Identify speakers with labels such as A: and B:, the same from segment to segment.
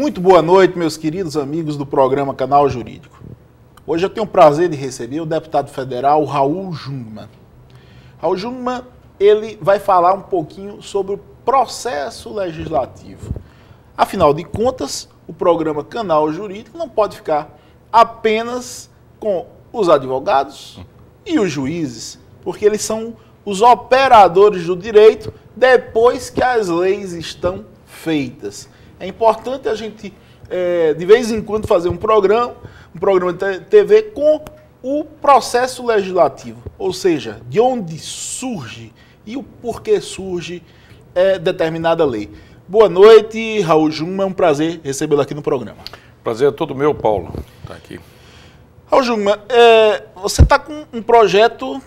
A: Muito boa noite, meus queridos amigos do programa Canal Jurídico. Hoje eu tenho o prazer de receber o deputado federal Raul Jungmann. Raul Jungmann, ele vai falar um pouquinho sobre o processo legislativo. Afinal de contas, o programa Canal Jurídico não pode ficar apenas com os advogados e os juízes, porque eles são os operadores do direito depois que as leis estão feitas. É importante a gente, de vez em quando, fazer um programa de TV com o processo legislativo, ou seja, de onde surge e o porquê surge determinada lei. Boa noite, Raul Jungmann, é um prazer recebê-lo aqui no programa.
B: Prazer é todo meu, Paulo, estar aqui.
A: Raul Jungmann, você está com um projeto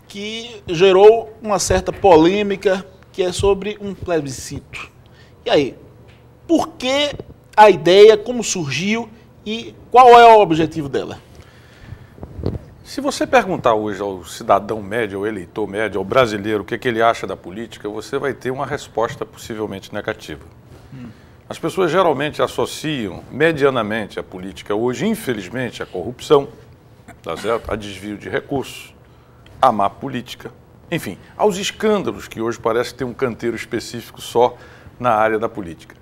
A: que gerou uma certa polêmica, que é sobre um plebiscito. E aí, por que a ideia, como surgiu e qual é o objetivo dela?
B: Se você perguntar hoje ao cidadão médio, ao eleitor médio, ao brasileiro, o que ele acha da política, você vai ter uma resposta possivelmente negativa. As pessoas geralmente associam medianamente a política hoje, infelizmente, à corrupção, tá certo? A desvio de recursos, a má política, enfim, aos escândalos que hoje parece ter um canteiro específico só na área da política.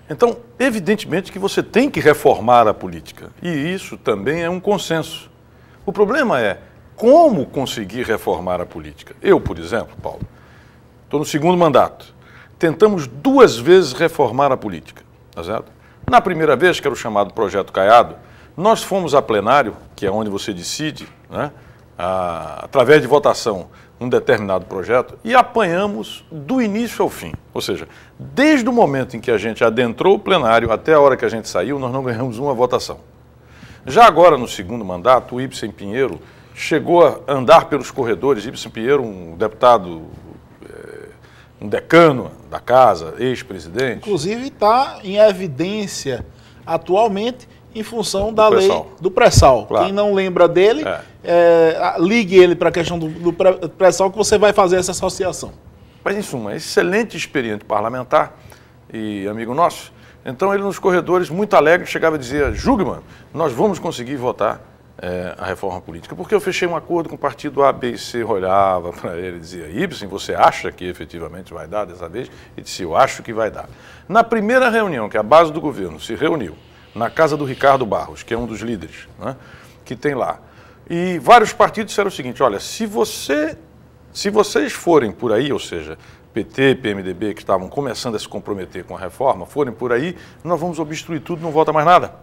B: Então, evidentemente que você tem que reformar a política, e isso também é um consenso. O problema é como conseguir reformar a política. Eu, por exemplo, Paulo, estou no segundo mandato. Tentamos 2 vezes reformar a política, tá certo? Na primeira vez, que era o chamado Projeto Caiado, nós fomos a plenário, que é onde você decide, né, através de votação, um determinado projeto, e apanhamos do início ao fim. Ou seja, desde o momento em que a gente adentrou o plenário até a hora que a gente saiu, nós não ganhamos uma votação. Já agora, no segundo mandato, o Ibsen Pinheiro chegou a andar pelos corredores. Ibsen Pinheiro, um deputado, um decano da casa, ex-presidente.
A: Inclusive está em evidência atualmente em função da lei do pré-sal. Claro. Quem não lembra dele, ligue ele para a questão do pré-sal que você vai fazer essa associação.
B: Mas, em suma, excelente experiente parlamentar e amigo nosso. Então, ele nos corredores, muito alegre, chegava e dizia: Jungmann, nós vamos conseguir votar a reforma política, porque eu fechei um acordo com o partido A, B e C. Olhava para ele e dizia: Ibsen, você acha que efetivamente vai dar dessa vez? E disse: eu acho que vai dar. Na primeira reunião, que a base do governo se reuniu, na casa do Ricardo Barros, que é um dos líderes, né, que tem lá, e vários partidos disseram o seguinte: olha, se vocês forem por aí, ou seja, PT, PMDB, que estavam começando a se comprometer com a reforma, forem por aí, nós vamos obstruir tudo, não volta mais nada.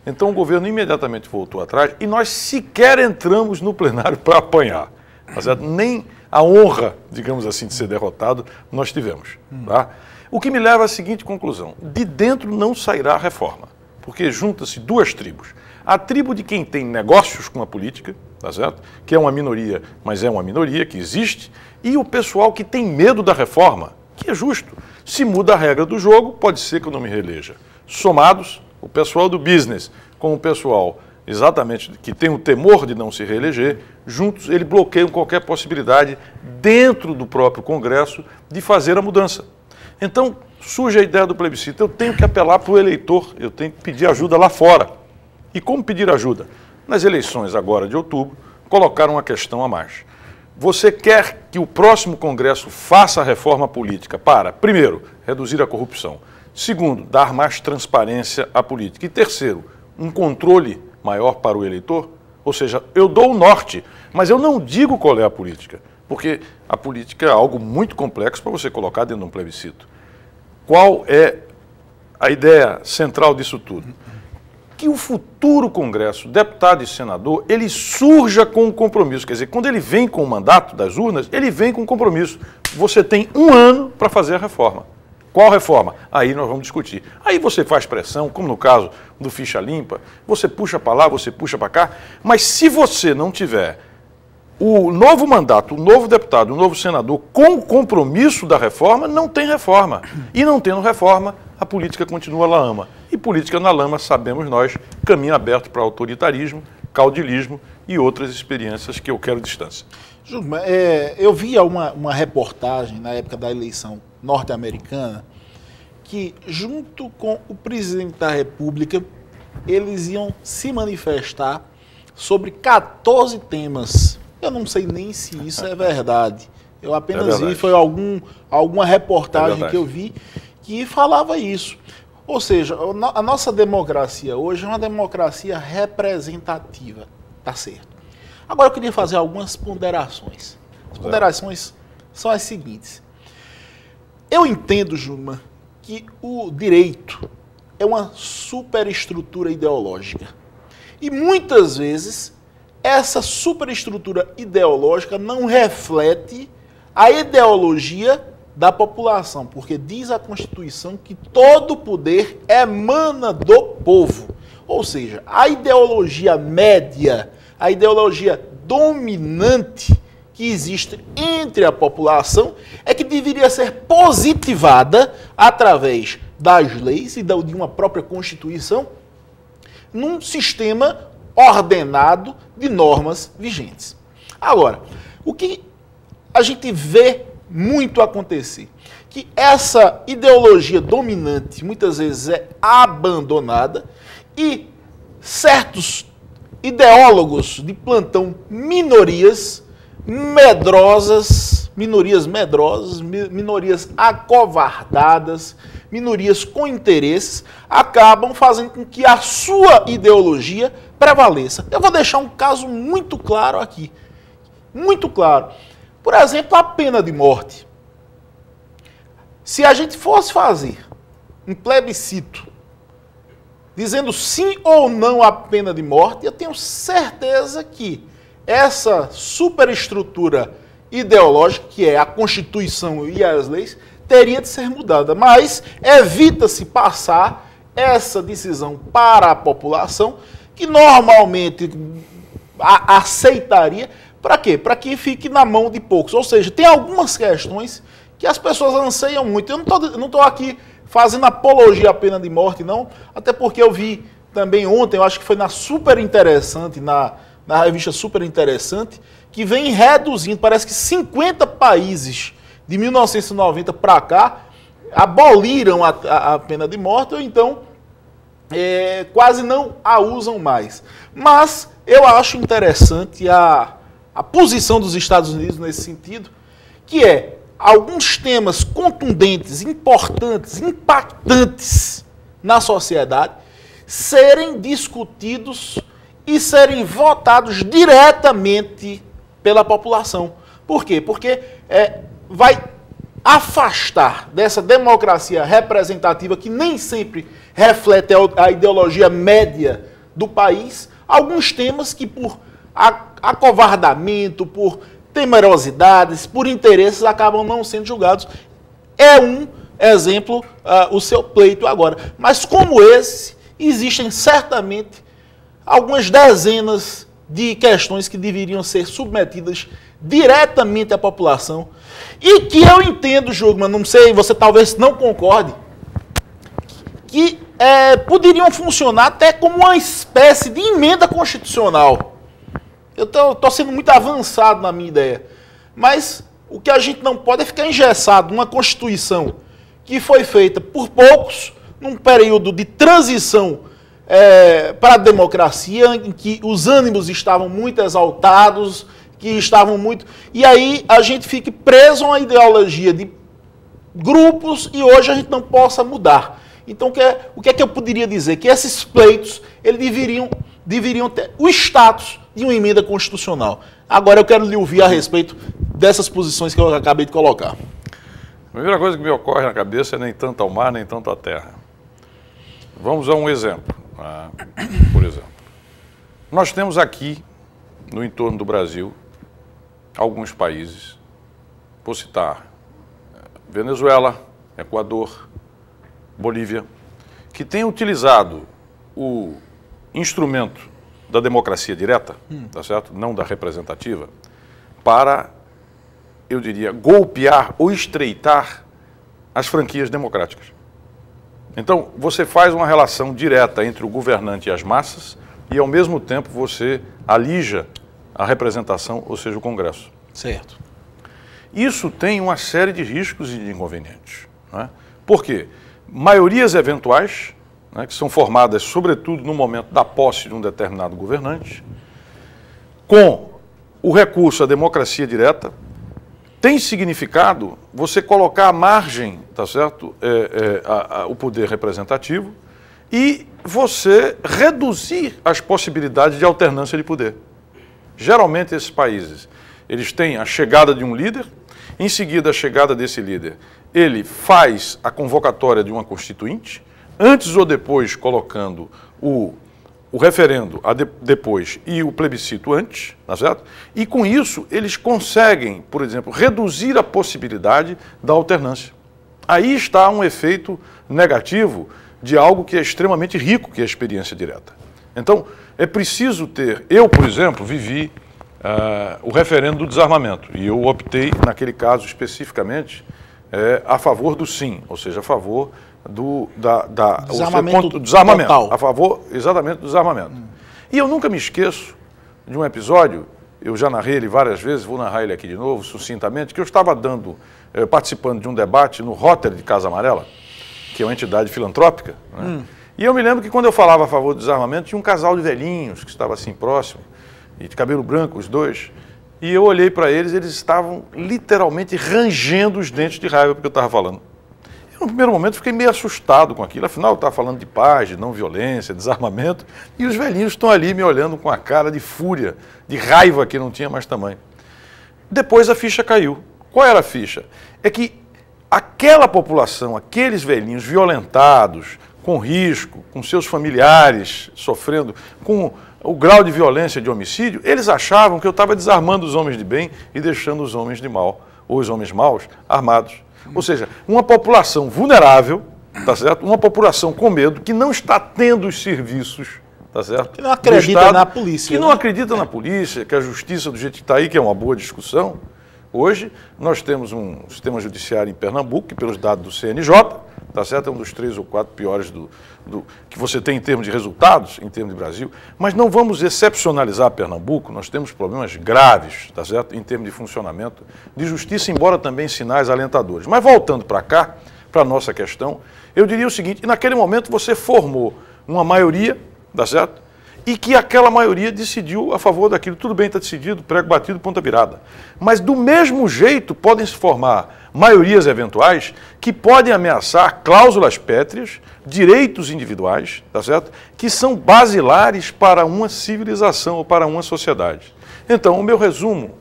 B: Então o governo imediatamente voltou atrás e nós sequer entramos no plenário para apanhar. Tá certo? Nem a honra, digamos assim, de ser derrotado nós tivemos. Tá? O que me leva à seguinte conclusão: de dentro não sairá a reforma, porque junta-se 2 tribos. A tribo de quem tem negócios com a política, tá certo? Que é uma minoria, mas é uma minoria que existe, e o pessoal que tem medo da reforma, que é justo. Se muda a regra do jogo, pode ser que eu não me reeleja. Somados, o pessoal do business com o pessoal exatamente que tem o temor de não se reeleger, juntos eles bloqueiam qualquer possibilidade dentro do próprio Congresso de fazer a mudança. Então, surge a ideia do plebiscito. Eu tenho que apelar para o eleitor, eu tenho que pedir ajuda lá fora. E como pedir ajuda? Nas eleições agora de outubro, colocaram uma questão a mais. Você quer que o próximo Congresso faça a reforma política para, primeiro, reduzir a corrupção, segundo, dar mais transparência à política, e terceiro, um controle maior para o eleitor? Ou seja, eu dou o norte, mas eu não digo qual é a política, porque a política é algo muito complexo para você colocar dentro de um plebiscito. Qual é a ideia central disso tudo? Que o futuro Congresso, deputado e senador, ele surja com um compromisso. Quer dizer, quando ele vem com o mandato das urnas, ele vem com um compromisso. Você tem 1 ano para fazer a reforma. Qual reforma? Aí nós vamos discutir. Aí você faz pressão, como no caso do ficha limpa, você puxa para lá, você puxa para cá, mas se você não tiver o novo mandato, o novo deputado, o novo senador com o compromisso da reforma, não tem reforma. E não tendo reforma, a política continua lama. E política na lama, sabemos nós, caminho aberto para autoritarismo, caudilismo e outras experiências que eu quero distância.
A: Jungmann, eu vi uma reportagem na época da eleição norte-americana que, junto com o presidente da República, eles iam se manifestar sobre 14 temas. Eu não sei nem se isso é verdade. Eu apenas vi, foi alguma reportagem que eu vi que falava isso. Ou seja, a nossa democracia hoje é uma democracia representativa, tá certo? Agora eu queria fazer algumas ponderações. As ponderações são as seguintes. Eu entendo, Júnior, que o direito é uma superestrutura ideológica. E muitas vezes essa superestrutura ideológica não reflete a ideologia da população, porque diz a Constituição que todo poder emana do povo. Ou seja, a ideologia média, a ideologia dominante que existe entre a população é que deveria ser positivada através das leis e de uma própria Constituição num sistema ordenado de normas vigentes. Agora, o que a gente vê muito acontecer, que essa ideologia dominante muitas vezes é abandonada e certos ideólogos de plantão, minorias medrosas, minorias acovardadas, minorias com interesses, acabam fazendo com que a sua ideologia prevaleça. Eu vou deixar um caso muito claro aqui. Muito claro. Por exemplo, a pena de morte. Se a gente fosse fazer um plebiscito dizendo sim ou não à pena de morte, eu tenho certeza que essa superestrutura ideológica, que é a Constituição e as leis, teria de ser mudada. Mas evita-se passar essa decisão para a população, que normalmente aceitaria. Para quê? Para que fique na mão de poucos. Ou seja, tem algumas questões que as pessoas anseiam muito. Eu não estou aqui fazendo apologia à pena de morte, não. Até porque eu vi também ontem, eu acho que foi na Super Interessante, na revista Super Interessante, que vem reduzindo, parece que 50 países de 1990 para cá aboliram a pena de morte, ou então quase não a usam mais. Mas eu acho interessante a posição dos Estados Unidos nesse sentido, que é alguns temas contundentes, importantes, impactantes na sociedade serem discutidos e serem votados diretamente pela população. Por quê? Porque vai afastar dessa democracia representativa, que nem sempre reflete a ideologia média do país, alguns temas que por acovardamento, por temerosidades, por interesses, acabam não sendo julgados. É um exemplo o seu pleito agora. Mas como esse, existem certamente algumas dezenas de questões que deveriam ser submetidas diretamente à população e que eu entendo, Júnior, não sei, você talvez não concorde, que poderiam funcionar até como uma espécie de emenda constitucional. Eu estou sendo muito avançado na minha ideia, mas o que a gente não pode é ficar engessado numa Constituição que foi feita por poucos, num período de transição para a democracia, em que os ânimos estavam muito exaltados, que estavam muito... E aí a gente fica preso a uma ideologia de grupos e hoje a gente não possa mudar. Então o que é que eu poderia dizer? Que esses pleitos eles deveriam ter o status de uma emenda constitucional. Agora eu quero lhe ouvir a respeito dessas posições que eu acabei de colocar.
B: A primeira coisa que me ocorre na cabeça é nem tanto ao mar, nem tanto à terra. Vamos a um exemplo. Por exemplo, nós temos aqui, no entorno do Brasil, alguns países, vou citar Venezuela, Equador, Bolívia, que têm utilizado o instrumento da democracia direta, tá certo? Não da representativa, para, eu diria, golpear ou estreitar as franquias democráticas. Então, você faz uma relação direta entre o governante e as massas e, ao mesmo tempo, você alija a representação, ou seja, o Congresso.
A: Certo.
B: Isso tem uma série de riscos e de inconvenientes. Não é? Por quê? maiorias eventuais, né, que são formadas sobretudo no momento da posse de um determinado governante, com o recurso à democracia direta, tem significado você colocar à margem, tá certo, o poder representativo e você reduzir as possibilidades de alternância de poder. Geralmente esses países, eles têm a chegada de um líder, em seguida a chegada desse líder, ele faz a convocatória de uma constituinte, antes ou depois colocando o referendo depois e o plebiscito antes, tá certo? E com isso eles conseguem, por exemplo, reduzir a possibilidade da alternância. Aí está um efeito negativo de algo que é extremamente rico, que é a experiência direta. Então, é preciso ter... Eu, por exemplo, vivi o referendo do desarmamento e eu optei, naquele caso especificamente, a favor do sim, ou seja, a favor do desarmamento
A: total.
B: A favor exatamente do desarmamento. E eu nunca me esqueço de um episódio, eu já narrei ele várias vezes, vou narrar ele aqui de novo, sucintamente, que eu estava participando de um debate no Rotary de Casa Amarela, que é uma entidade filantrópica, né? E eu me lembro que quando eu falava a favor do desarmamento, tinha um casal de velhinhos que estava assim próximo, e de cabelo branco, os dois, e eu olhei para eles, eles estavam literalmente rangendo os dentes de raiva porque eu estava falando. No primeiro momento fiquei meio assustado com aquilo, afinal eu estava falando de paz, de não violência, desarmamento, e os velhinhos estão ali me olhando com a cara de fúria, de raiva que não tinha mais tamanho. Depois a ficha caiu. Qual era a ficha? É que aquela população, aqueles velhinhos violentados, com risco, com seus familiares sofrendo, com o grau de violência de homicídio, eles achavam que eu estava desarmando os homens de bem e deixando os homens de mal, ou os homens maus, armados. Ou seja, uma população vulnerável, tá certo? Uma população com medo, que não está tendo os serviços, tá certo?
A: Que não acredita na polícia.
B: Que não acredita na polícia, que a justiça do jeito que está aí, que é uma boa discussão. Hoje, nós temos um sistema judiciário em Pernambuco, que pelos dados do CNJ, tá certo? É um dos 3 ou 4 piores que você tem em termos de resultados, em termos de Brasil. Mas não vamos excepcionalizar Pernambuco, nós temos problemas graves, tá certo? Em termos de funcionamento de justiça, embora também sinais alentadores. Mas voltando para cá, para a nossa questão, eu diria o seguinte: naquele momento você formou uma maioria, tá certo? E que aquela maioria decidiu a favor daquilo. Tudo bem, está decidido, prego batido, ponta virada. Mas do mesmo jeito podem se formar maiorias eventuais que podem ameaçar cláusulas pétreas, direitos individuais, tá certo? Que são basilares para uma civilização ou para uma sociedade. Então, o meu resumo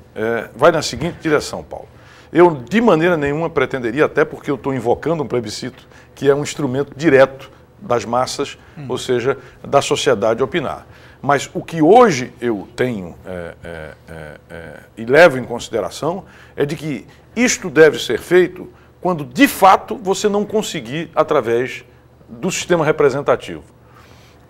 B: vai na seguinte direção, Paulo. Eu, de maneira nenhuma, pretenderia, até porque eu estou invocando um plebiscito, que é um instrumento direto das massas, ou seja, da sociedade opinar. Mas o que hoje eu tenho e levo em consideração é de que isto deve ser feito quando, de fato, você não conseguir através do sistema representativo.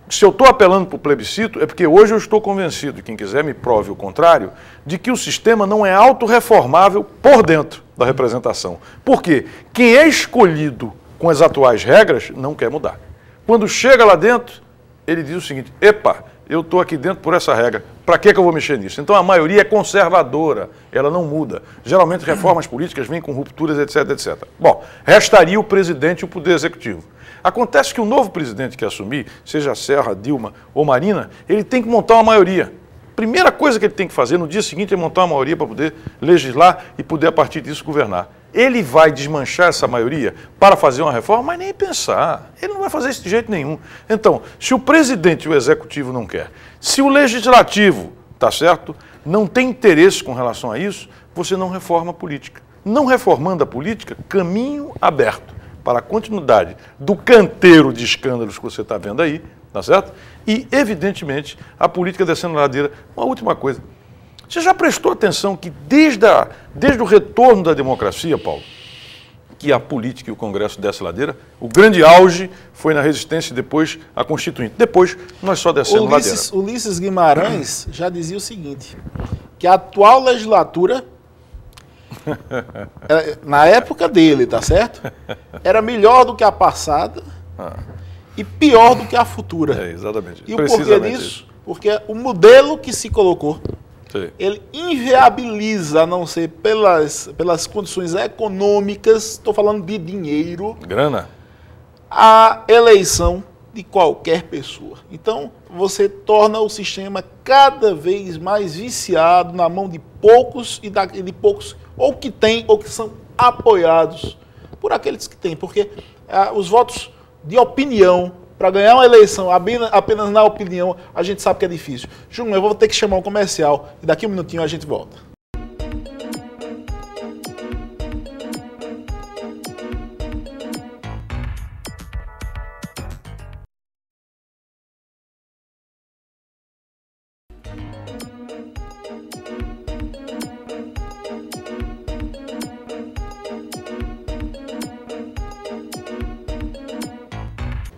B: Se eu estou apelando para o plebiscito, é porque hoje eu estou convencido, quem quiser me prove o contrário, de que o sistema não é autorreformável por dentro da representação. Porque quem é escolhido com as atuais regras não quer mudar. Quando chega lá dentro, ele diz o seguinte: epa, eu estou aqui dentro por essa regra, para que eu vou mexer nisso? Então a maioria é conservadora, ela não muda. Geralmente reformas políticas vêm com rupturas, etc, etc. Bom, restaria o presidente e o poder executivo. Acontece que o novo presidente que assumir, seja Serra, Dilma ou Marina, ele tem que montar uma maioria. Primeira coisa que ele tem que fazer no dia seguinte é montar uma maioria para poder legislar e poder, a partir disso, governar. Ele vai desmanchar essa maioria para fazer uma reforma? Mas nem pensar. Ele não vai fazer isso de jeito nenhum. Então, se o presidente e o executivo não quer, se o legislativo, tá certo, não tem interesse com relação a isso, você não reforma a política. Não reformando a política, caminho aberto para a continuidade do canteiro de escândalos que você está vendo aí, tá certo? E, evidentemente, a política descendo a ladeira. Uma última coisa. Você já prestou atenção que desde o retorno da democracia, Paulo, que a política e o Congresso descem a ladeira, o grande auge foi na resistência e depois a Constituinte. Depois nós só descemos ladeira.
A: Ulisses Guimarães já dizia o seguinte, que a atual legislatura, na época dele, tá certo? Era melhor do que a passada e pior do que a futura.
B: Exatamente.
A: E o porquê disso? Porque o modelo que se colocou, sim, ele inviabiliza, a não ser pelas condições econômicas, estou falando de dinheiro.
B: Grana.
A: a eleição de qualquer pessoa. Então, você torna o sistema cada vez mais viciado na mão de poucos e de poucos ou que têm ou que são apoiados por aqueles que têm, porque os votos de opinião para ganhar uma eleição apenas na opinião, a gente sabe que é difícil. Júnior, eu vou ter que chamar um comercial e daqui a um minutinho a gente volta.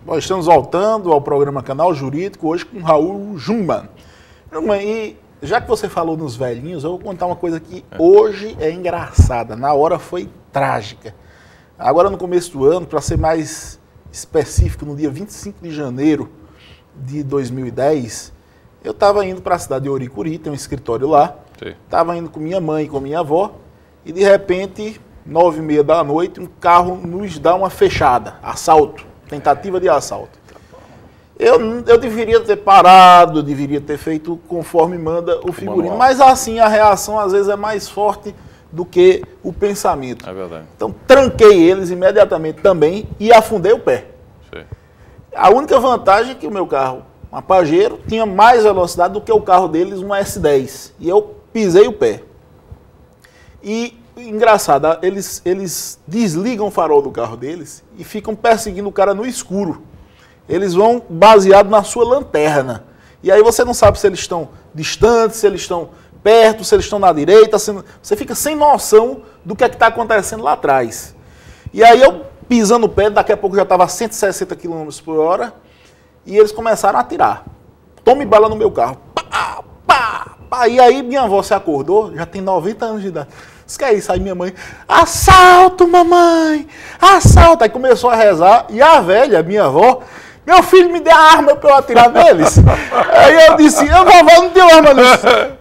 A: Nós estamos voltando ao programa Canal Jurídico, hoje com Raul Jungmann. E já que você falou nos velhinhos, eu vou contar uma coisa que hoje é engraçada, na hora foi trágica. Agora no começo do ano, para ser mais específico, no dia 25 de janeiro de 2010, eu estava indo para a cidade de Oricuri, tem um escritório lá, estava indo com minha mãe e com minha avó, e de repente, 9h30 da noite, um carro nos dá uma fechada, assalto. Tentativa de assalto. Eu deveria ter parado, eu deveria ter feito conforme manda o figurino, mas assim a reação às vezes é mais forte do que o pensamento.
B: É verdade.
A: Então tranquei eles imediatamente também e afundei o pé.
B: Sim.
A: A única vantagem é que o meu carro, um Pajero, tinha mais velocidade do que o carro deles, um S10. E eu pisei o pé. E engraçado, eles desligam o farol do carro deles e ficam perseguindo o cara no escuro. Eles vão baseado na sua lanterna. E aí você não sabe se eles estão distantes, se eles estão perto, se eles estão na direita. Você fica sem noção do que é que está acontecendo lá atrás. E aí eu pisando o pé, daqui a pouco já estava a 160 km por hora e eles começaram a atirar. Tome bala no meu carro. Pá, pá, pá. E aí minha avó se acordou, já tem 90 anos de idade. Isso que é isso? Aí minha mãe, assalto, mamãe, assalto. Aí começou a rezar e a velha, minha avó, meu filho me deu a arma para eu atirar neles. Aí eu disse, vovó, não deu arma não.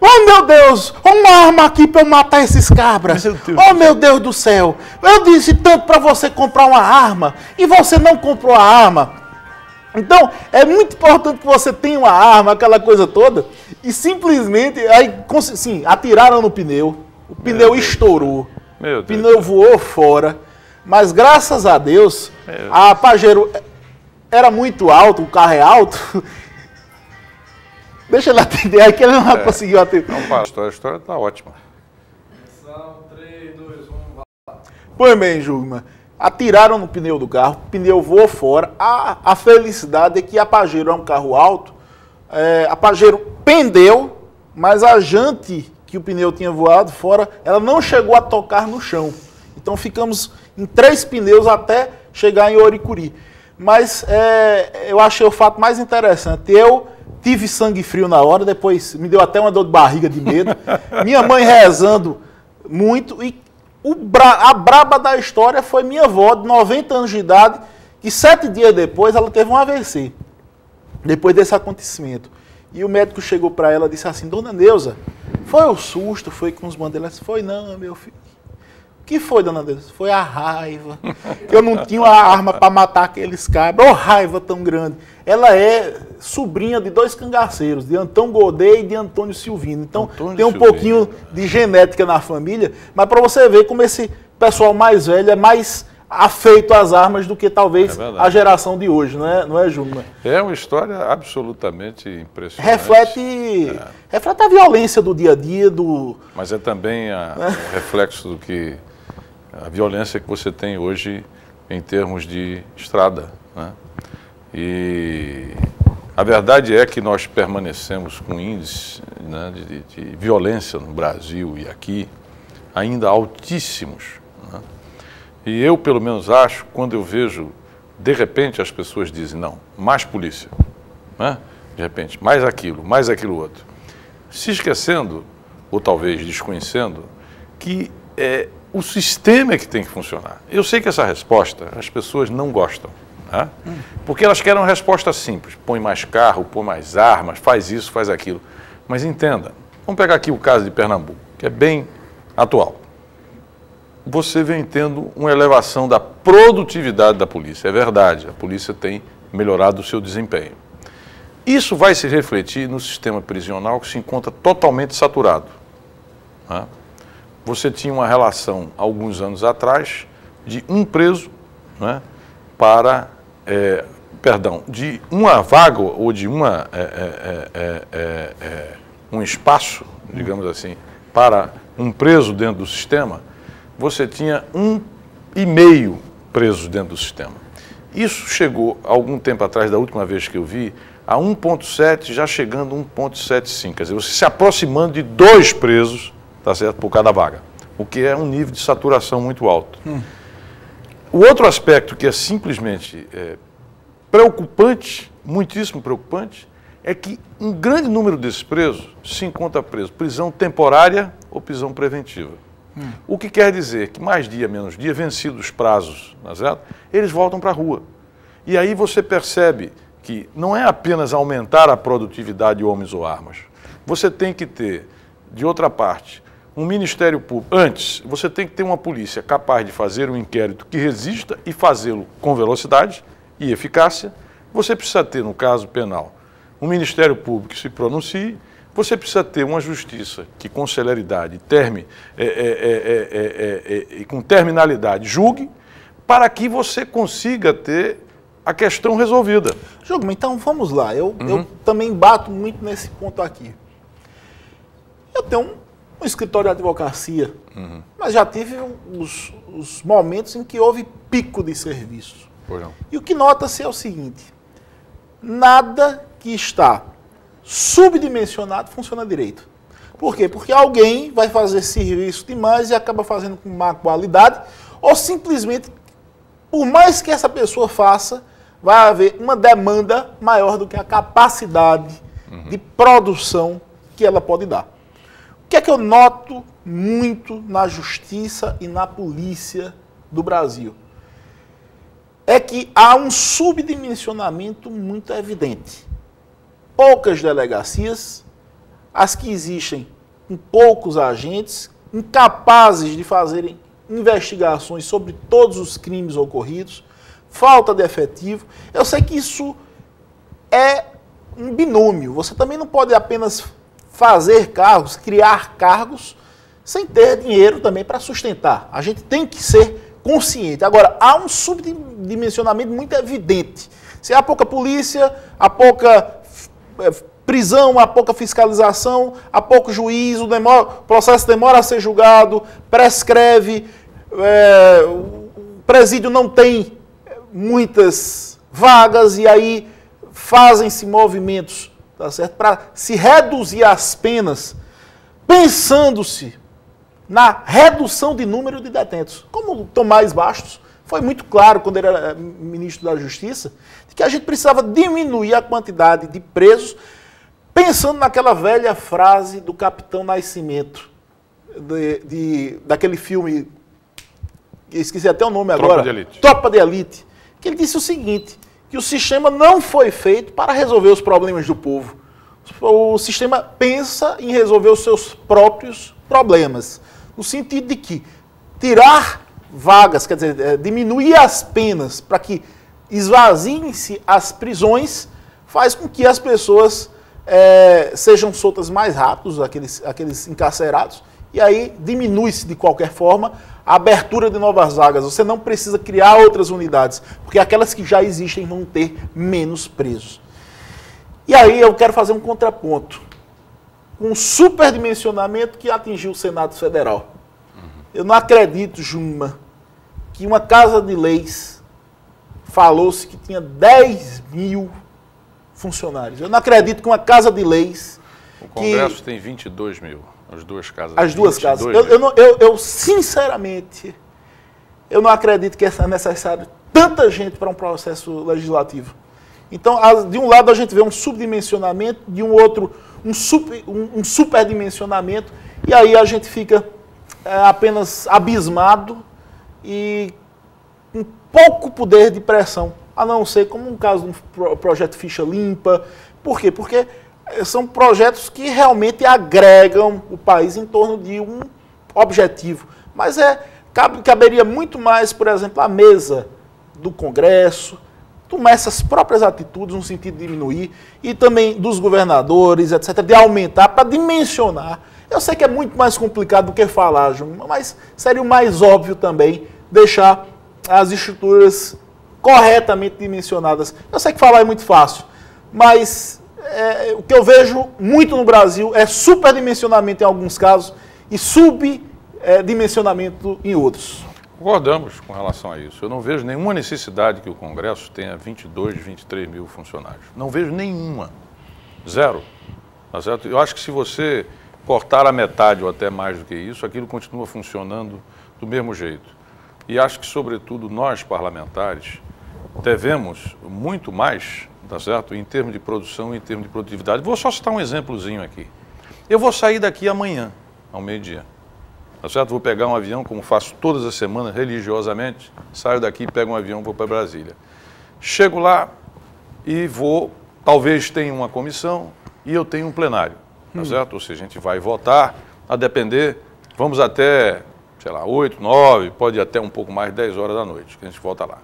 A: Oh meu Deus, uma arma aqui para eu matar esses cabras. Oh meu Deus do céu, eu disse tanto para você comprar uma arma e você não comprou a arma. Então, é muito importante que você tenha uma arma, aquela coisa toda, e simplesmente, aí, sim, atiraram no pneu. O pneu estourou, o pneu voou fora, mas graças a Deus, a Pajero era muito alto, o carro é alto. Deixa ele atender, aí que ele não conseguiu atender.
B: Não, a história está ótima.
C: 3, 2, 1, vai.
A: Pois bem, Júnior, atiraram no pneu do carro, o pneu voou fora. A felicidade é que a Pajero é um carro alto, a Pajero pendeu, mas a jante que o pneu tinha voado fora, ela não chegou a tocar no chão. Então ficamos em 3 pneus até chegar em Oricuri. Mas eu achei o fato mais interessante. Eu tive sangue frio na hora, depois me deu até uma dor de barriga de medo. Minha mãe rezando muito. E a braba da história foi minha avó, de 90 anos de idade, que 7 dias depois ela teve um AVC. Depois desse acontecimento. E o médico chegou para ela e disse assim, Dona Neuza, foi o susto, foi com os bandeiras? Foi não, meu filho. O que foi, Dona Neuza? Foi a raiva. Eu não tinha a arma para matar aqueles cabras. Oh, raiva tão grande. Ela é sobrinha de 2 cangaceiros, de Antão Godet e de Antônio Silvino. Então tem um pouquinho de genética na família, mas para você ver como esse pessoal mais velho é mais afeito às armas do que talvez a geração de hoje, não é, Júnior?
B: É uma história absolutamente impressionante.
A: Reflete a violência do dia a dia,
B: Mas é também o reflexo do que a violência que você tem hoje em termos de estrada, né? E a verdade é que nós permanecemos com índices, né, de violência no Brasil e aqui ainda altíssimos. E eu, pelo menos, acho, quando eu vejo, de repente, as pessoas dizem, não, mais polícia, né? De repente, mais aquilo outro. Se esquecendo, ou talvez desconhecendo, que o sistema é que tem que funcionar. Eu sei que essa resposta as pessoas não gostam, né? Porque elas querem uma resposta simples. Põe mais carro, põe mais armas, faz isso, faz aquilo. Mas entenda, vamos pegar aqui o caso de Pernambuco, que é bem atual. você vem tendo uma elevação da produtividade da polícia. É verdade, a polícia tem melhorado o seu desempenho. Isso vai se refletir no sistema prisional, que se encontra totalmente saturado. Né? Você tinha uma relação, alguns anos atrás, de um preso, né, para, de uma vaga ou de um espaço, digamos assim, para um preso dentro do sistema, você tinha 1,5 presos dentro do sistema. Isso chegou, algum tempo atrás, da última vez que eu vi, a 1,7, já chegando a 1,75. Quer dizer, você se aproximando de 2 presos, tá certo, por cada vaga, o que é um nível de saturação muito alto. O outro aspecto que é simplesmente preocupante, muitíssimo preocupante, é que um grande número desses presos se encontra preso prisão temporária ou prisão preventiva. O que quer dizer que mais dia, menos dia, vencidos os prazos, tá certo? Eles voltam para a rua. E aí você percebe que não é apenas aumentar a produtividade de homens ou armas. Você tem que ter, de outra parte, um Ministério Público. Antes, você tem que ter uma polícia capaz de fazer um inquérito que resista e fazê-lo com velocidade e eficácia. Você precisa ter, no caso penal, um Ministério Público que se pronuncie. Você precisa ter uma justiça que, com celeridade, e com terminalidade, julgue, para que você consiga ter a questão resolvida.
A: Jugman, então vamos lá. Eu também bato muito nesse ponto aqui. Eu tenho um escritório de advocacia, mas já tive os momentos em que houve pico de serviço. E o que nota-se é o seguinte: nada que está subdimensionado funciona direito. Por quê? Porque alguém vai fazer serviço demais e acaba fazendo com má qualidade, ou simplesmente, por mais que essa pessoa faça, vai haver uma demanda maior do que a capacidade de produção que ela pode dar. O que é que eu noto muito na justiça e na polícia do Brasil? É que há um subdimensionamento muito evidente. Poucas delegacias, as que existem com poucos agentes, incapazes de fazerem investigações sobre todos os crimes ocorridos, falta de efetivo. Eu sei que isso é um binômio. Você também não pode apenas fazer cargos, criar cargos, sem ter dinheiro também para sustentar. A gente tem que ser consciente. Agora, há um subdimensionamento muito evidente. Se há pouca polícia, há pouca prisão, há pouca fiscalização, há pouco juiz, o processo demora a ser julgado, prescreve, o presídio não tem muitas vagas e aí fazem-se movimentos, tá certo, para se reduzir as penas, pensando-se na redução de número de detentos. Como o Tomás Bastos foi muito claro quando ele era ministro da Justiça, de que a gente precisava diminuir a quantidade de presos, pensando naquela velha frase do Capitão Nascimento, daquele filme, esqueci até o nome agora.
B: Tropa de Elite.
A: Tropa de Elite. Que ele disse o seguinte, que o sistema não foi feito para resolver os problemas do povo. O sistema pensa em resolver os seus próprios problemas. No sentido de que tirar vagas, quer dizer, diminuir as penas para que esvaziem-se as prisões, faz com que as pessoas sejam soltas mais rápido, aqueles encarcerados, e aí diminui-se de qualquer forma a abertura de novas vagas. Você não precisa criar outras unidades, porque aquelas que já existem vão ter menos presos. E aí eu quero fazer um contraponto com um superdimensionamento que atingiu o Senado Federal. Eu não acredito, Juma, que uma casa de leis falou-se que tinha 10 mil funcionários. Eu não acredito que uma casa de leis...
B: O Congresso tem 22 mil, as duas casas.
A: As duas casas. Eu, sinceramente, eu não acredito que é necessário tanta gente para um processo legislativo. Então, de um lado a gente vê um subdimensionamento, de um outro um superdimensionamento, e aí a gente fica apenas abismado e com pouco poder de pressão, a não ser como um caso do projeto Ficha Limpa. Por quê? Porque são projetos que realmente agregam o país em torno de um objetivo. Mas caberia muito mais, por exemplo, a mesa do Congresso, tomar essas próprias atitudes no sentido de diminuir, e também dos governadores, etc., de aumentar, para dimensionar. Eu sei que é muito mais complicado do que falar, Júnior, mas seria o mais óbvio também deixar as estruturas corretamente dimensionadas. Eu sei que falar é muito fácil, mas o que eu vejo muito no Brasil é superdimensionamento em alguns casos e subdimensionamento em outros.
B: Concordamos com relação a isso. Eu não vejo nenhuma necessidade que o Congresso tenha 22, 23 mil funcionários. Não vejo nenhuma. Zero. Tá certo? Eu acho que se você cortar a metade ou até mais do que isso, aquilo continua funcionando do mesmo jeito. E acho que, sobretudo, nós, parlamentares, devemos muito mais, tá certo? Em termos de produção, em termos de produtividade. Vou só citar um exemplozinho aqui. Eu vou sair daqui amanhã, ao meio-dia. Tá certo? Vou pegar um avião, como faço todas as semanas, religiosamente, saio daqui, pego um avião e vou para Brasília. Chego lá e vou, talvez tenha uma comissão e eu tenho um plenário, tá certo? Ou seja, a gente vai votar, a depender, vamos até, sei lá, 8, 9, pode ir até um pouco mais, 10 horas da noite, que a gente volta lá.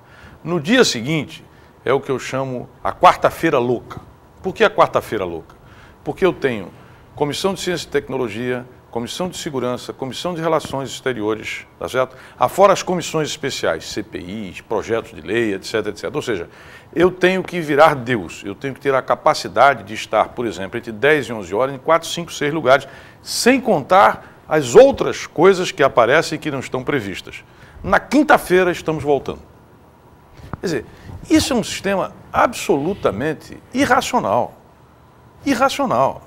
B: No dia seguinte, é o que eu chamo a quarta-feira louca. Por que a quarta-feira louca? Porque eu tenho Comissão de Ciência e Tecnologia, Comissão de Segurança, Comissão de Relações Exteriores, tá certo? Afora as comissões especiais, CPIs, projetos de lei, etc, etc. Ou seja, eu tenho que virar Deus, eu tenho que ter a capacidade de estar, por exemplo, entre 10 e 11 horas em 4, 5, 6 lugares, sem contar as outras coisas que aparecem e que não estão previstas. Na quinta-feira estamos voltando. Quer dizer, isso é um sistema absolutamente irracional. Irracional.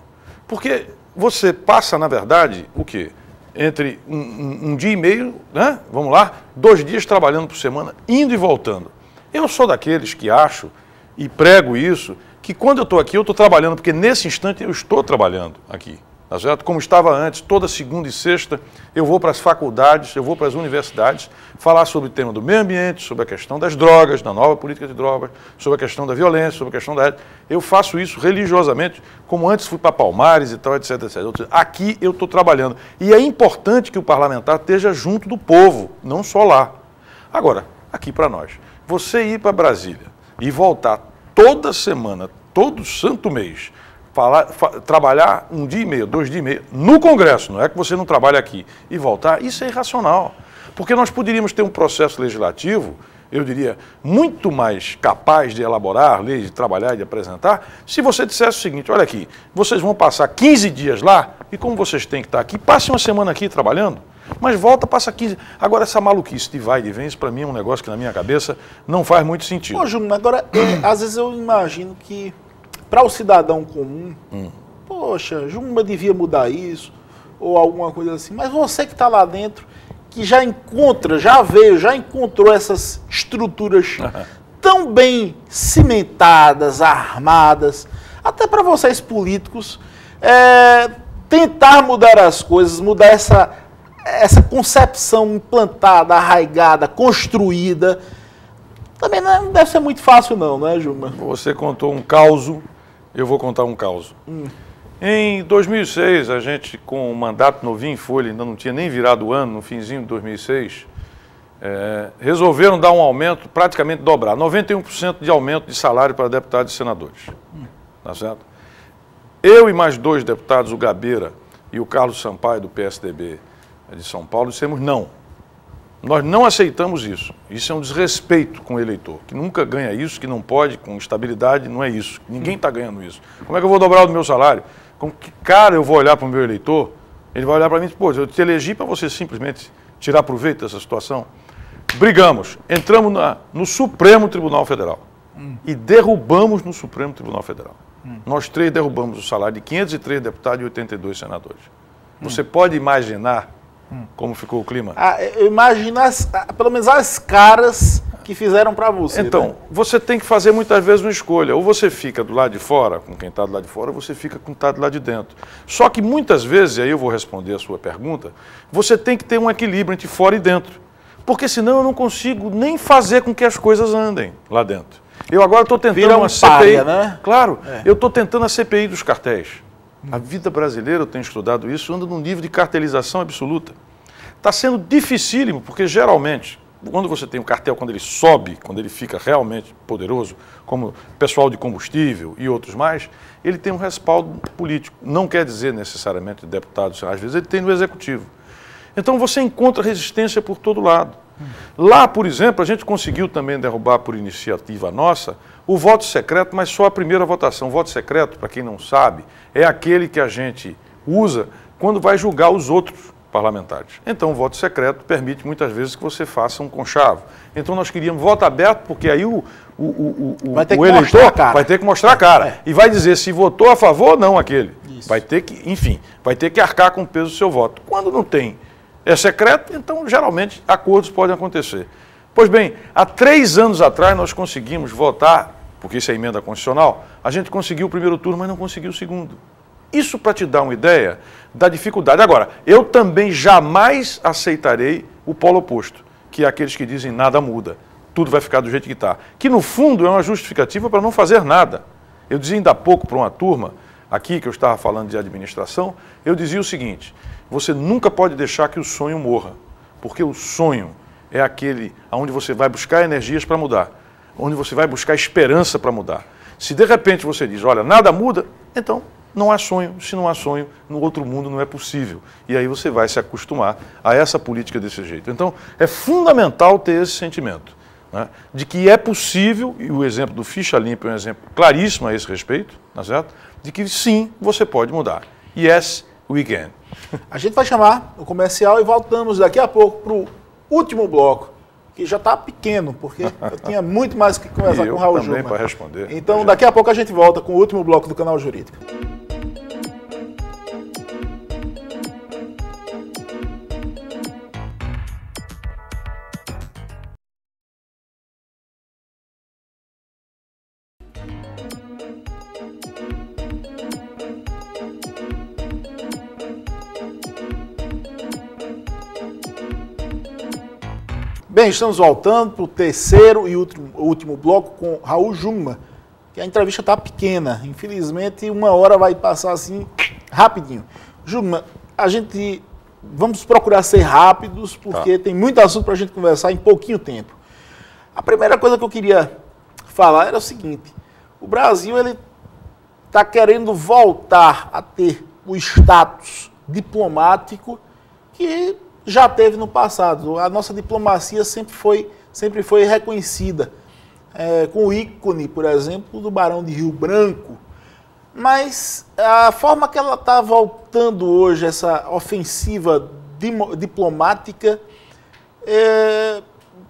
B: Porque você passa, na verdade, o quê? Entre um dia e meio, né? Vamos lá, 2 dias trabalhando por semana, indo e voltando. Eu sou daqueles que acho e prego isso, que quando eu estou aqui, eu estou trabalhando, porque nesse instante eu estou trabalhando aqui. Tá certo? Como estava antes, toda segunda e sexta, eu vou para as faculdades, eu vou para as universidades, falar sobre o tema do meio ambiente, sobre a questão das drogas, da nova política de drogas, sobre a questão da violência, sobre a questão da ética. Eu faço isso religiosamente, como antes fui para Palmares e tal, etc, etc. Aqui eu estou trabalhando. E é importante que o parlamentar esteja junto do povo, não só lá. Agora, aqui para nós, você ir para Brasília e voltar toda semana, todo santo mês, trabalhar 1 dia e meio, 2 dias e meio, no Congresso, não é que você não trabalha aqui, e voltar, isso é irracional. Porque nós poderíamos ter um processo legislativo, eu diria, muito mais capaz de elaborar leis, de trabalhar e de apresentar, se você dissesse o seguinte, olha aqui, vocês vão passar 15 dias lá, e como vocês têm que estar aqui, passe uma semana aqui trabalhando, mas volta, passa 15. Agora, essa maluquice de vai e de vem, isso para mim é um negócio que na minha cabeça não faz muito sentido.
A: Ô, Júnior, agora, às vezes eu imagino que para o cidadão comum, poxa, Júnior devia mudar isso, ou alguma coisa assim, mas você que está lá dentro, que já encontrou essas estruturas tão bem cimentadas, armadas, até para vocês políticos, tentar mudar as coisas, mudar essa concepção implantada, arraigada, construída, também não deve ser muito fácil não, né, Júnior?
B: Você contou um caos. Eu vou contar um caos. Em 2006, a gente, com o mandato novinho em folha, ainda não tinha nem virado o ano, no finzinho de 2006, resolveram dar um aumento, praticamente dobrar, 91% de aumento de salário para deputados e senadores. Tá certo? Eu e mais 2 deputados, o Gabeira e o Carlos Sampaio, do PSDB de São Paulo, dissemos não. Nós não aceitamos isso. Isso é um desrespeito com o eleitor, que nunca ganha isso, que não pode, com estabilidade, não é isso. Ninguém está ganhando isso. Como é que eu vou dobrar o meu salário? Com que cara eu vou olhar para o meu eleitor? Ele vai olhar para mim e dizer, pô, eu te elegi para você simplesmente tirar proveito dessa situação. Brigamos, entramos no Supremo Tribunal Federal e derrubamos no Supremo Tribunal Federal. Nós 3 derrubamos o salário de 503 deputados e 82 senadores. Você pode imaginar como ficou o clima?
A: Eu imagino pelo menos as caras que fizeram para você.
B: Então, né? Você tem que fazer muitas vezes uma escolha. Ou você fica do lado de fora, com quem está do lado de fora, ou você fica com quem está do lado de dentro. Só que muitas vezes, e aí eu vou responder a sua pergunta, você tem que ter um equilíbrio entre fora e dentro. Porque senão eu não consigo nem fazer com que as coisas andem lá dentro. Eu agora estou tentando uma CPI, né? Claro, eu estou tentando a CPI dos cartéis. A vida brasileira, eu tenho estudado isso, anda num nível de cartelização absoluta. Está sendo dificílimo, porque geralmente, quando você tem um cartel, quando ele sobe, quando ele fica realmente poderoso, como pessoal de combustível e outros mais, ele tem um respaldo político. Não quer dizer necessariamente deputados, às vezes ele tem no executivo. Então você encontra resistência por todo lado. Lá, por exemplo, a gente conseguiu também derrubar por iniciativa nossa o voto secreto, mas só a primeira votação. O voto secreto, para quem não sabe, é aquele que a gente usa quando vai julgar os outros parlamentares. Então, o voto secreto permite muitas vezes que você faça um conchavo. Então, nós queríamos voto aberto, porque aí o eleitor vai ter que mostrar a cara. E vai dizer se votou a favor ou não aquele. Isso. Vai ter que, enfim, vai ter que arcar com o peso do seu voto. Quando não tem, é secreto, então, geralmente, acordos podem acontecer. Pois bem, há 3 anos atrás nós conseguimos votar, porque isso é emenda constitucional, a gente conseguiu o primeiro turno, mas não conseguiu o segundo. Isso para te dar uma ideia da dificuldade. Agora, eu também jamais aceitarei o polo oposto, que é aqueles que dizem nada muda, tudo vai ficar do jeito que está. Que no fundo é uma justificativa para não fazer nada. Eu dizia ainda há pouco para uma turma, aqui que eu estava falando de administração, eu dizia o seguinte: você nunca pode deixar que o sonho morra, porque o sonho é aquele onde você vai buscar energias para mudar, onde você vai buscar esperança para mudar. Se de repente você diz, olha, nada muda, então não há sonho. Se não há sonho, no outro mundo não é possível. E aí você vai se acostumar a essa política desse jeito. Então, é fundamental ter esse sentimento, né, de que é possível, e o exemplo do Ficha Limpa é um exemplo claríssimo a esse respeito, tá certo? De que sim, você pode mudar. Yes, we can.
A: A gente vai chamar o comercial e voltamos daqui a pouco para o último bloco, que já está pequeno, porque eu tinha muito mais que conversar com o Raul Jungmann.
B: Para responder.
A: Então, daqui a pouco a gente volta com o último bloco do Canal Jurídico. Bem, estamos voltando para o terceiro e último bloco com Raul Jungmann, que a entrevista está pequena. Infelizmente, 1 hora vai passar assim, rapidinho. Jungmann, vamos procurar ser rápidos, porque tem muito assunto para a gente conversar em pouquinho tempo. A primeira coisa que eu queria falar era o seguinte: o Brasil está querendo voltar a ter o status diplomático que já teve no passado. A nossa diplomacia sempre foi reconhecida, com o ícone, por exemplo, do Barão de Rio Branco. Mas a forma que ela está voltando hoje, essa ofensiva diplomática,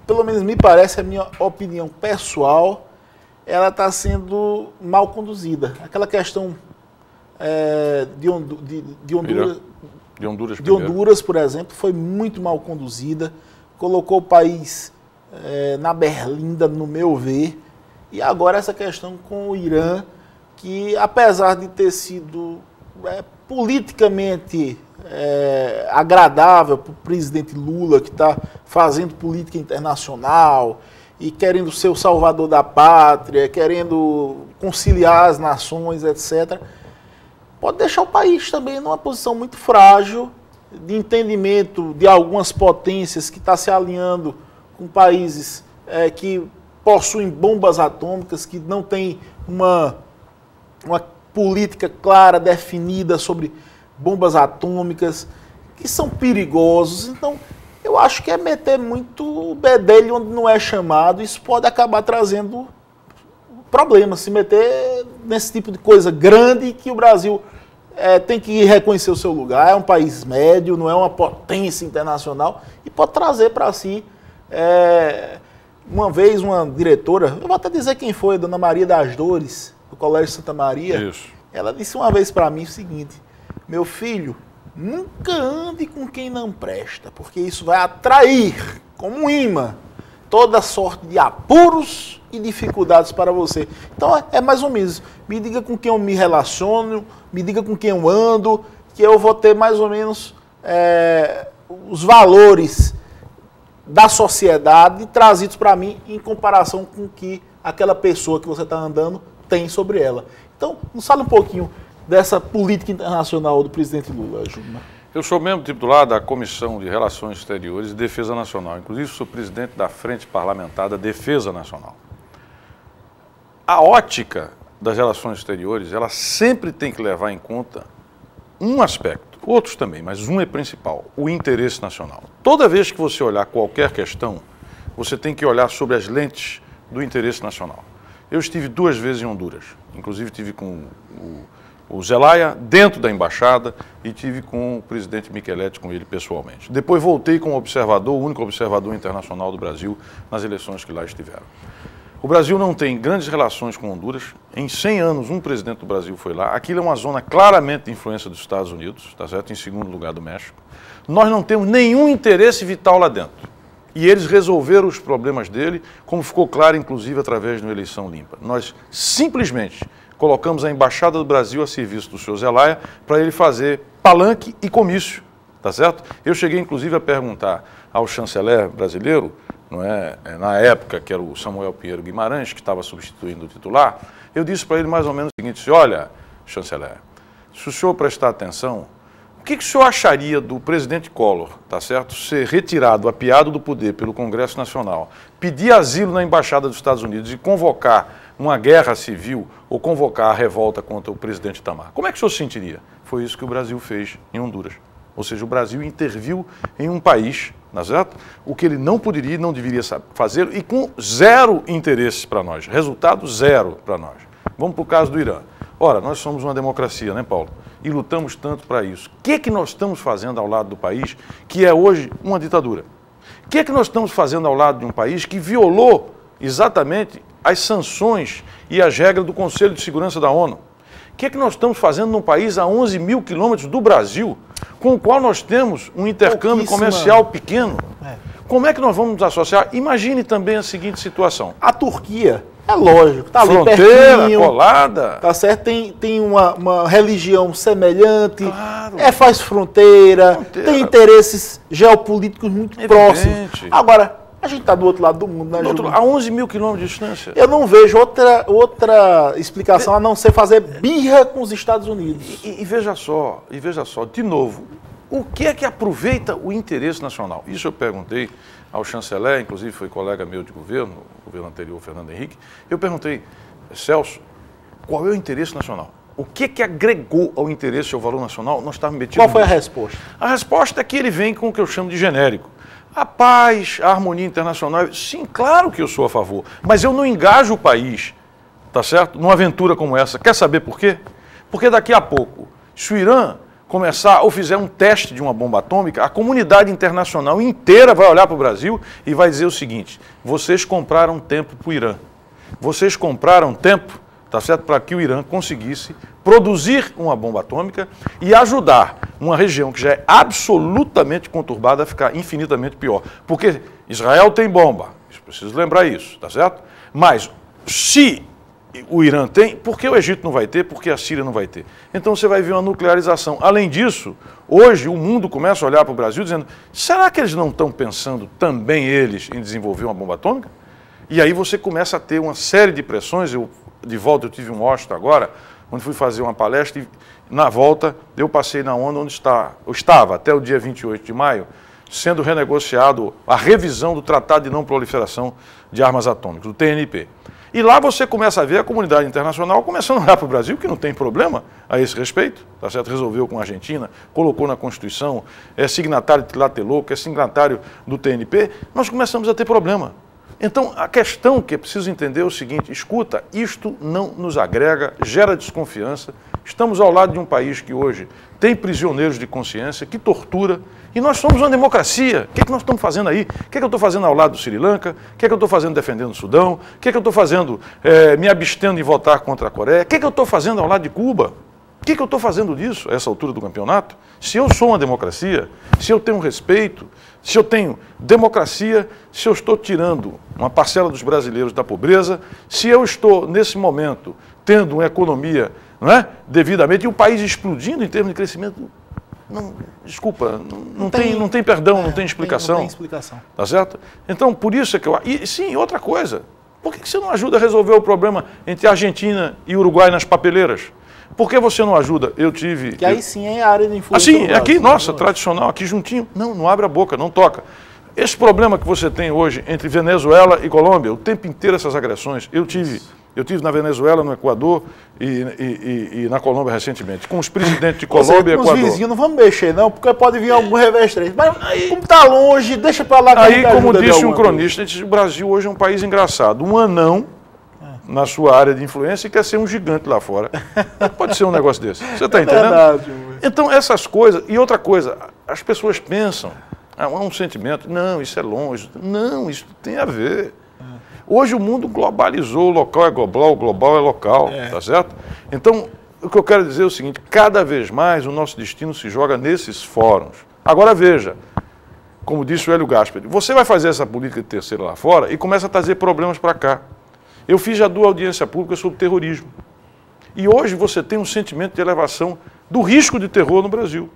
A: pelo menos me parece, a minha opinião pessoal, ela está sendo mal conduzida. Aquela questão de Honduras, por exemplo, foi muito mal conduzida, colocou o país na berlinda, no meu ver, e agora essa questão com o Irã, que apesar de ter sido politicamente agradável para o presidente Lula, que está fazendo política internacional e querendo ser o salvador da pátria, querendo conciliar as nações, etc., pode deixar o país também numa posição muito frágil, de entendimento de algumas potências que está se alinhando com países que possuem bombas atômicas, que não têm uma política clara, definida sobre bombas atômicas, que são perigosos. Então, eu acho que é meter muito bedelho onde não é chamado. Isso pode acabar trazendo problemas, se meter nesse tipo de coisa grande, que o Brasil tem que reconhecer o seu lugar. É um país médio, não é uma potência internacional, e pode trazer para si. Uma vez uma diretora, eu vou até dizer quem foi, Dona Maria das Dores, do Colégio Santa Maria.
B: Isso.
A: Ela disse uma vez para mim o seguinte: meu filho, nunca ande com quem não presta, porque isso vai atrair, como um imã, toda sorte de apuros e dificuldades para você. Então é mais ou menos, me diga com quem eu me relaciono, me diga com quem eu ando, que eu vou ter mais ou menos os valores da sociedade trazidos para mim em comparação com o que aquela pessoa que você está andando tem sobre ela. Então, nos fala um pouquinho dessa política internacional do presidente Lula, Jungmann.
B: Eu sou membro titular da Comissão de Relações Exteriores e Defesa Nacional. Inclusive, sou presidente da Frente Parlamentar da Defesa Nacional. A ótica das relações exteriores, ela sempre tem que levar em conta um aspecto, outros também, mas um é principal, o interesse nacional. Toda vez que você olhar qualquer questão, você tem que olhar sobre as lentes do interesse nacional. Eu estive 2 vezes em Honduras, inclusive estive com o Zelaya dentro da embaixada e tive com o presidente Micheletti, com ele pessoalmente. Depois voltei como observador, o único observador internacional do Brasil nas eleições que lá estiveram. O Brasil não tem grandes relações com Honduras. Em 100 anos, um presidente do Brasil foi lá. Aquilo é uma zona claramente de influência dos Estados Unidos, tá certo? Em segundo lugar do México. Nós não temos nenhum interesse vital lá dentro. E eles resolveram os problemas dele, como ficou claro, inclusive, através de uma eleição limpa. Nós simplesmente colocamos a Embaixada do Brasil a serviço do senhor Zelaya para ele fazer palanque e comício, tá certo? Eu cheguei, inclusive, a perguntar ao chanceler brasileiro, não é, na época, que era o Samuel Pinheiro Guimarães, que estava substituindo o titular, eu disse para ele mais ou menos o seguinte: olha, chanceler, se o senhor prestar atenção, o que o senhor acharia do presidente Collor, tá certo, ser retirado, apiado do poder pelo Congresso Nacional, pedir asilo na Embaixada dos Estados Unidos e convocar uma guerra civil ou convocar a revolta contra o presidente Itamar? Como é que o senhor se sentiria? Foi isso que o Brasil fez em Honduras. Ou seja, o Brasil interviu em um país, não é certo? O que ele não poderia e não deveria fazer, e com zero interesse para nós, resultado zero para nós. Vamos para o caso do Irã. Ora, nós somos uma democracia, né, Paulo? E lutamos tanto para isso. O que nós estamos fazendo ao lado do país que é hoje uma ditadura? O que nós estamos fazendo ao lado de um país que violou exatamente as sanções e as regras do Conselho de Segurança da ONU? O que nós estamos fazendo num país a 11 mil quilômetros do Brasil, com o qual nós temos um intercâmbio comercial pequeno? Como é que nós vamos nos associar? Imagine também a seguinte situação.
A: A Turquia, é lógico, está ali
B: fronteira,
A: pertinho,
B: colada.
A: Tá certo? Tem uma religião semelhante,
B: Claro.
A: faz fronteira, tem interesses geopolíticos muito próximos. Agora, a gente está do outro lado do mundo, né, Júlio?
B: A 11 mil quilômetros de distância.
A: Eu não vejo outra explicação a não ser fazer birra com os Estados Unidos.
B: E veja só, de novo, o que é que aproveita o interesse nacional? Isso eu perguntei ao chanceler, inclusive foi colega meu de governo, o governo anterior, Fernando Henrique. Eu perguntei, Celso, qual é o interesse nacional? O que agregou ao interesse, ao valor nacional? Nós estávamos metidos
A: Qual foi a
B: nisso.
A: resposta?
B: A resposta é que ele vem com o que eu chamo de genérico. A paz, a harmonia internacional, sim, claro que eu sou a favor, mas eu não engajo o país, tá certo? Numa aventura como essa. Quer saber por quê? Porque daqui a pouco, se o Irã começar ou fizer um teste de uma bomba atômica, a comunidade internacional inteira vai olhar para o Brasil e vai dizer o seguinte: vocês compraram tempo para o Irã. Vocês compraram tempo, tá certo, para que o Irã conseguisse produzir uma bomba atômica e ajudar uma região que já é absolutamente conturbada a ficar infinitamente pior. Porque Israel tem bomba, preciso lembrar isso, tá certo? Mas se o Irã tem, por que o Egito não vai ter? Por que a Síria não vai ter? Então você vai ver uma nuclearização. Além disso, hoje o mundo começa a olhar para o Brasil dizendo: será que eles não estão pensando também eles em desenvolver uma bomba atômica? E aí você começa a ter uma série de pressões. De volta eu tive um Washington agora, onde fui fazer uma palestra e na volta eu passei na ONU onde eu estava até o dia 28 de maio, sendo renegociado a revisão do Tratado de Não Proliferação de Armas Atômicas, do TNP. E lá você começa a ver a comunidade internacional começando a olhar para o Brasil, que não tem problema a esse respeito, tá certo? Resolveu com a Argentina, colocou na Constituição, é signatário de Tlatelolco, é signatário do TNP, nós começamos a ter problema. Então, a questão que é preciso entender é o seguinte: escuta, isto não nos agrega, gera desconfiança. Estamos ao lado de um país que hoje tem prisioneiros de consciência, que tortura, e nós somos uma democracia. O que é que nós estamos fazendo aí? O que é que eu estou fazendo ao lado do Sri Lanka? O que é que eu estou fazendo defendendo o Sudão? O que é que eu estou fazendo me abstendo em votar contra a Coreia? O que é que eu estou fazendo ao lado de Cuba? O que é que eu estou fazendo disso a essa altura do campeonato? Se eu sou uma democracia, se eu tenho respeito, se eu tenho democracia, se eu estou tirando uma parcela dos brasileiros da pobreza, se eu estou, nesse momento, tendo uma economia, não é, devidamente, e o país explodindo em termos de crescimento, não, desculpa, não tem perdão, não tem explicação.
A: Não tem explicação.
B: Tá certo? Então, por isso é que eu... E sim, outra coisa, por que você não ajuda a resolver o problema entre Argentina e Uruguai nas papeleiras? Por que você não ajuda? Eu tive...
A: Que aí sim é a área de influência.
B: Assim, aqui, nossa, tradicional, aqui juntinho. Não abre a boca, não toca. Esse problema que você tem hoje entre Venezuela e Colômbia, o tempo inteiro essas agressões, eu tive na Venezuela, no Equador e na Colômbia recentemente, com os presidentes de Colômbia e Equador.
A: Os vizinhos não vamos mexer não, porque pode vir algum revés 3. Mas como está longe, deixa para lá.
B: Aí, como disse um cronista, disse, o Brasil hoje é um país engraçado. Um anão na sua área de influência e quer ser um gigante lá fora. Pode ser um negócio desse. Você está entendendo?
A: Verdade,
B: então, essas coisas... E outra coisa, as pessoas pensam, há um sentimento, não, isso é longe. Não, isso tem a ver. Hoje o mundo globalizou, o local é global, o global é local, tá certo? Então, o que eu quero dizer é o seguinte, cada vez mais o nosso destino se joga nesses fóruns. Agora veja, como disse o Hélio Gaspari, você vai fazer essa política de terceira lá fora e começa a trazer problemas para cá. Eu fiz já 2 audiências públicas sobre terrorismo. E hoje você tem um sentimento de elevação do risco de terror no Brasil.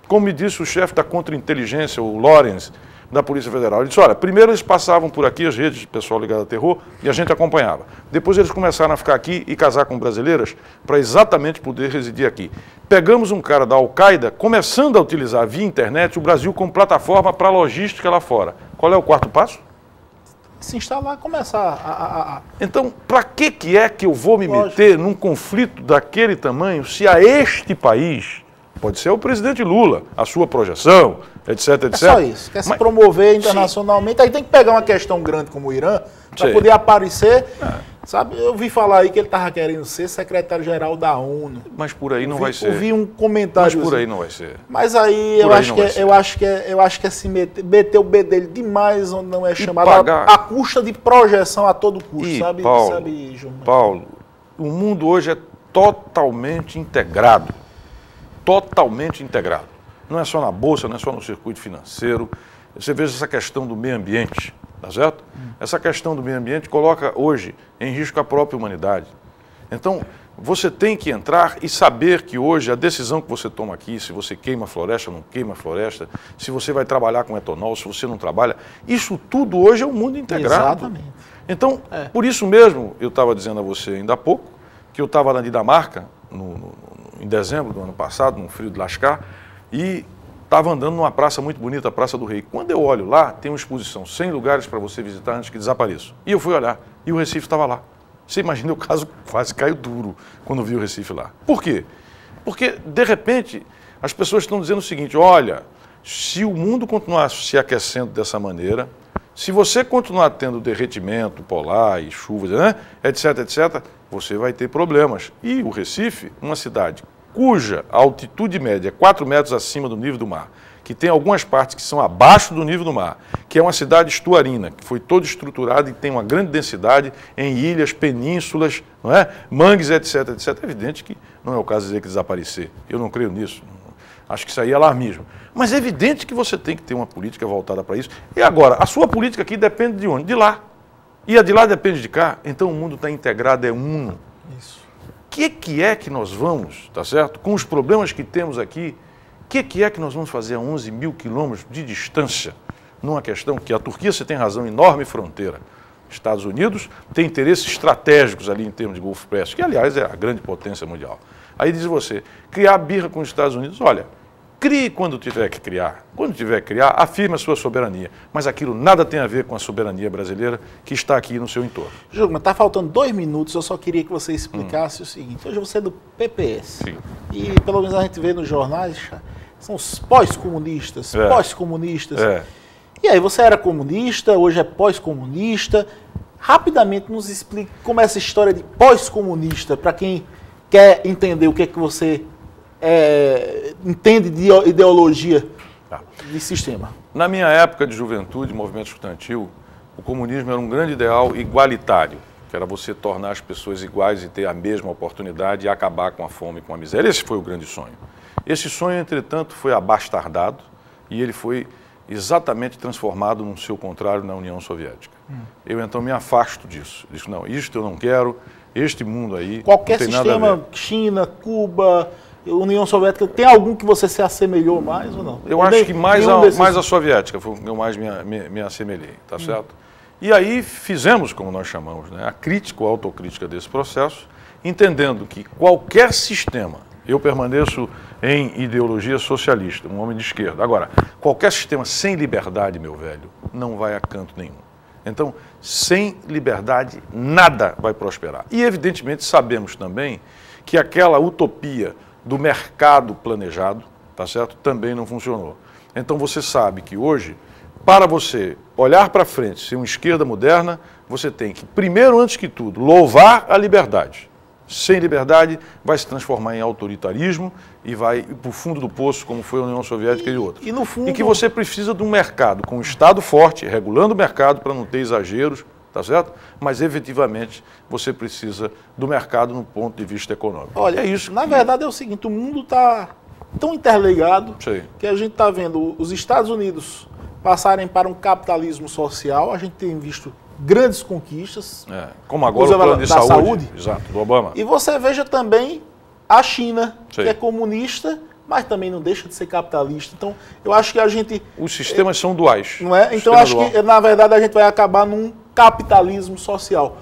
B: Como me disse o chefe da contra-inteligência, o Lawrence, da Polícia Federal. Ele disse, olha, primeiro eles passavam por aqui, as redes de pessoal ligado a terror, e a gente acompanhava. Depois eles começaram a ficar aqui e casar com brasileiras para exatamente poder residir aqui. Pegamos um cara da Al-Qaeda, começando a utilizar via internet o Brasil como plataforma para logística lá fora. Qual é o 4º passo?
A: Se instalar, começar
B: Então, para que é que eu vou me meter num conflito daquele tamanho se a este país, pode ser o presidente Lula, a sua projeção, etc, etc.
A: É só isso, quer se promover internacionalmente, sim. Aí tem que pegar uma questão grande como o Irã, para poder aparecer, sabe, eu vi falar aí que ele estava querendo ser secretário-geral da ONU.
B: Mas por aí não vai ser.
A: Eu vi um comentário.
B: Mas por aí não vai ser.
A: Mas aí eu acho que é se meter o B dele demais onde não é chamado, a custa de projeção a todo custo, sabe,
B: Paulo, o mundo hoje é totalmente integrado. Totalmente integrado. Não é só na Bolsa, não é só no circuito financeiro. Você veja essa questão do meio ambiente, tá certo? Essa questão do meio ambiente coloca hoje em risco a própria humanidade. Então, você tem que entrar e saber que hoje a decisão que você toma aqui, se você queima a floresta, não queima a floresta, se você vai trabalhar com etanol, se você não trabalha, isso tudo hoje é um mundo integrado.
A: Exatamente.
B: Então, por isso mesmo, eu estava dizendo a você ainda há pouco, que eu estava na Dinamarca, em dezembro do ano passado, num frio de lascar, e estava andando numa praça muito bonita, a Praça do Rei. Quando eu olho lá, tem uma exposição, 100 lugares para você visitar antes que desapareça. E eu fui olhar, e o Recife estava lá. Você imagina, o caso quase caiu duro quando vi o Recife lá. Por quê? Porque, de repente, as pessoas estão dizendo o seguinte, olha, se o mundo continuar se aquecendo dessa maneira, se você continuar tendo derretimento polar e chuvas, né, etc, etc, você vai ter problemas. E o Recife, uma cidade cuja altitude média é 4 metros acima do nível do mar, que tem algumas partes que são abaixo do nível do mar, que é uma cidade estuarina, que foi toda estruturada e tem uma grande densidade em ilhas, penínsulas, não é? Mangues, etc, etc. É evidente que não é o caso de dizer que desaparecer. Eu não creio nisso. Acho que isso aí é alarmismo. Mas é evidente que você tem que ter uma política voltada para isso. E agora, a sua política aqui depende de onde? De lá. E a de lá depende de cá. Então o mundo está integrado, é uno.
A: Isso.
B: O que é que nós vamos, tá certo? Com os problemas que temos aqui, o que é que nós vamos fazer a 11 mil quilômetros de distância? Numa questão que a Turquia, você tem razão, enorme fronteira. Estados Unidos tem interesses estratégicos ali em termos de Golfo Pérsico, que aliás é a grande potência mundial. Aí diz você, criar birra com os Estados Unidos, olha, crie quando tiver que criar. Quando tiver que criar, afirme a sua soberania. Mas aquilo nada tem a ver com a soberania brasileira que está aqui no seu entorno.
A: Júlio, mas está faltando 2 minutos, eu só queria que você explicasse o seguinte. Hoje você é do PPS.
B: Sim.
A: E pelo menos a gente vê nos jornais, são os pós-comunistas, pós-comunistas. E aí, você era comunista, hoje é pós-comunista. Rapidamente nos explique como é essa história de pós-comunista, para quem quer entender o que é que você entende de ideologia de sistema.
B: Na minha época de juventude, movimento estudantil, o comunismo era um grande ideal igualitário, que era você tornar as pessoas iguais e ter a mesma oportunidade e acabar com a fome e com a miséria. Esse foi o grande sonho. Esse sonho, entretanto, foi abastardado e ele foi exatamente transformado num seu contrário na União Soviética. Eu, então, me afasto disso. Digo, não, isto eu não quero, este mundo aí
A: qualquer
B: não tem
A: sistema,
B: nada a ver.
A: China, Cuba, União Soviética, tem algum que você se assemelhou mais ou não?
B: Eu acho que mais a soviética foi o que eu mais me assemelhei, tá certo? E aí fizemos, como nós chamamos, né, a crítica, a autocrítica desse processo, entendendo que qualquer sistema, eu permaneço em ideologia socialista, um homem de esquerda. Agora, qualquer sistema sem liberdade, meu velho, não vai a canto nenhum. Então, sem liberdade, nada vai prosperar. E, evidentemente, sabemos também que aquela utopia do mercado planejado, tá certo? Também não funcionou. Então, você sabe que hoje, para você olhar para frente, ser uma esquerda moderna, você tem que, primeiro, antes que tudo, louvar a liberdade. Sem liberdade, vai se transformar em autoritarismo e vai para o fundo do poço, como foi a União Soviética e outros.
A: E, no fundo...
B: e que você precisa de um mercado com um Estado forte, regulando o mercado para não ter exageros, tá certo? Mas, efetivamente, você precisa do mercado no ponto de vista econômico.
A: Olha,
B: é isso.
A: Na verdade é o seguinte, o mundo está tão interligado
B: Sei.
A: que a gente está vendo os Estados Unidos passarem para um capitalismo social, a gente tem visto grandes conquistas.
B: Como agora o plano de saúde, exato, do Obama.
A: E você veja também a China,
B: Sei.
A: que é comunista, mas também não deixa de ser capitalista. Então, eu acho que a gente...
B: Os sistemas são duais.
A: Não é? Então, eu acho que, na verdade, a gente vai acabar num capitalismo social.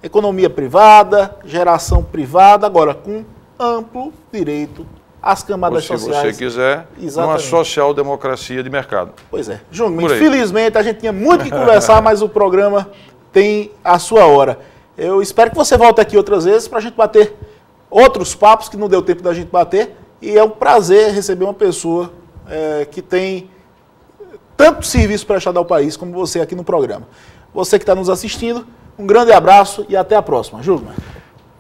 A: Economia privada, geração privada, agora com amplo direito às camadas sociais.
B: Se você quiser, uma social-democracia de mercado.
A: Pois é. Júnior, infelizmente a gente tinha muito que conversar, mas o programa tem a sua hora. Eu espero que você volte aqui outras vezes para a gente bater outros papos que não deu tempo da gente bater. E é um prazer receber uma pessoa que tem tanto serviço prestado ao país como você aqui no programa. Você que está nos assistindo, um grande abraço e até a próxima. Júnior.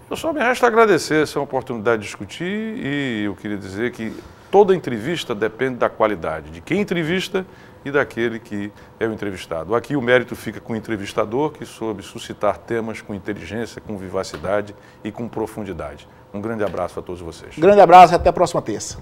B: Eu só me resta agradecer essa oportunidade de discutir e eu queria dizer que toda entrevista depende da qualidade de quem entrevista e daquele que é o entrevistado. Aqui o mérito fica com o entrevistador, que soube suscitar temas com inteligência, com vivacidade e com profundidade. Um grande abraço a todos vocês.
A: Grande abraço e até a próxima terça.